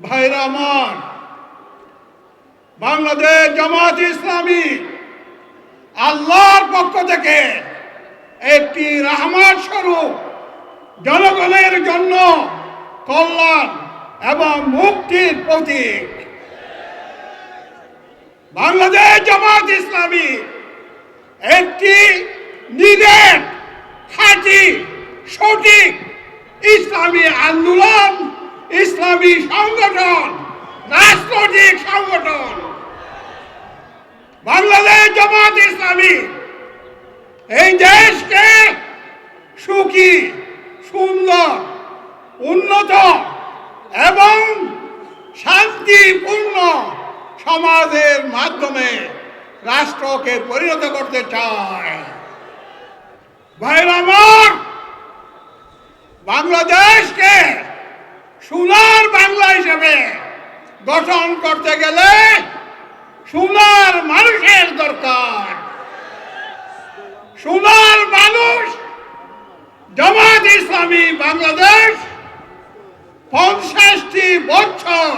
ভাইরা আমার, বাংলাদেশ জামাত ইসলামী আল্লাহর পক্ষ থেকে একটি রহমত স্বরূপ জনগণের জন্য কল্যাণ এবং মুক্তির প্রতীক। বাংলাদেশ জামাত ইসলামী একটি নিরেট, খাঁটি, সঠিক ইসলামী আন্দোলন, ইসলামী সংগঠন, রাজনৈতিক সংগঠন। বাংলাদেশ জামাত ইসলামী এই দেশকে সুখী, সুন্দর, উন্নত এবং শান্তিপূর্ণ সমাজের মাধ্যমে রাষ্ট্রকে পরিণত করতে চায়। ভাইরা আমার, বাংলাদেশকে সোনার বাংলা হিসেবে গঠন করতে গেলে সোনার মানুষের দরকার। সোনার মানুষ জামাত ইসলামী বাংলাদেশ 50টি বছর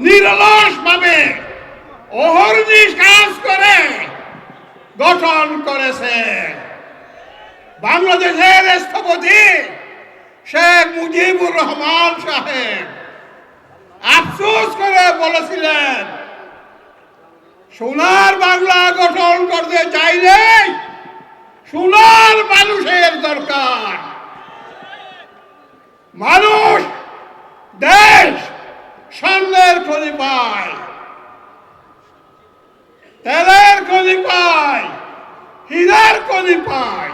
নিরলসভাবে অহর্নিশ কাজ করে গঠন করেছে। বাংলাদেশের স্থপতি শেখ মুজিবুর রহমান সাহেব আফসোস করে বলেছিলেন, সোনার বাংলা গঠন করতে চাইলে সোনার মানুষের দরকার। মানুষ, দেশ স্বর্ণের খনি পায়, তেলের খনি পায়, হীরার খনি পায়,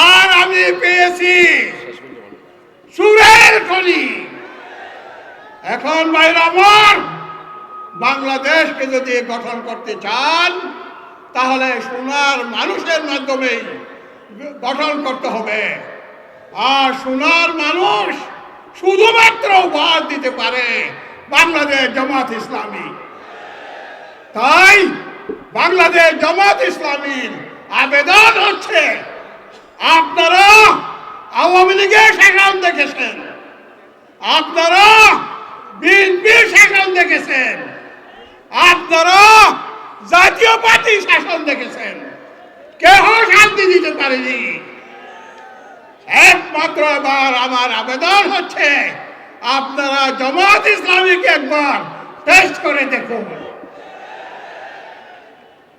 আর আমি পেয়েছি সুরের খনি। এখন ভাইরা আমার, বাংলাদেশকে যদি গঠন করতে চান তাহলে সোনার মানুষের মাধ্যমে গঠন করতে হবে। আর সোনার মানুষ শুধুমাত্র উপহার দিতে পারে বাংলাদেশ জামাত ইসলামী। তাই বাংলাদেশ জামাত ইসলামীর আবেদন হচ্ছে, আপনারা আওয়ামী লীগের শাসন দেখেছেন, আপনারা বিএনপির শাসন দেখেছেন, আপনারা জাতীয় পার্টি শাসন দেখেছেন, কেউ শান্তি দিতে পারেনি। একমাত্র এবার আমার আবেদন হচ্ছে, আপনারা জামাত ইসলামীকে একবার টেস্ট করে দেখুন।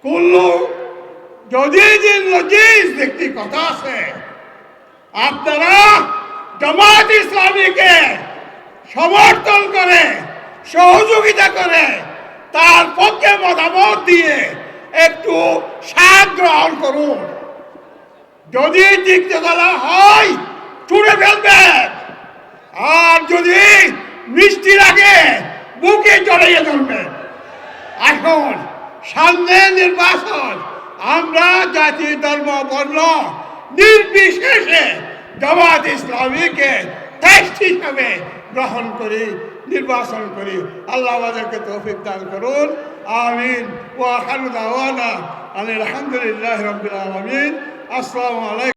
কুল্লু যদি একটি কথা আছে, আপনারা জামাত ইসলামীকে সমর্থন করে, সহযোগিতা করে, তার পক্ষে মতামত দিয়ে একটু স্বাদ গ্রহণ করুন। যদি তিক্ত গলা হয় ছুঁড়ে ফেলবেন, আর যদি মিষ্টি লাগে বুকে জড়িয়ে ধরবেন। এখন সামনে নির্বাচন, আমরা জাতি, ধর্ম, বর্ণ নির্বিশেষে জামাত ইসলামীকে টেস্ট হিসাবে গ্রহণ করি, নির্বাচন করি। আল্লাহ আমাদেরকে তৌফিক দান করুন। আমিন। ওয়া আখিরু দাওয়ানা আলহামদুলিল্লাহি রাব্বিল আলামিন। আসসালামু আলাইকুম।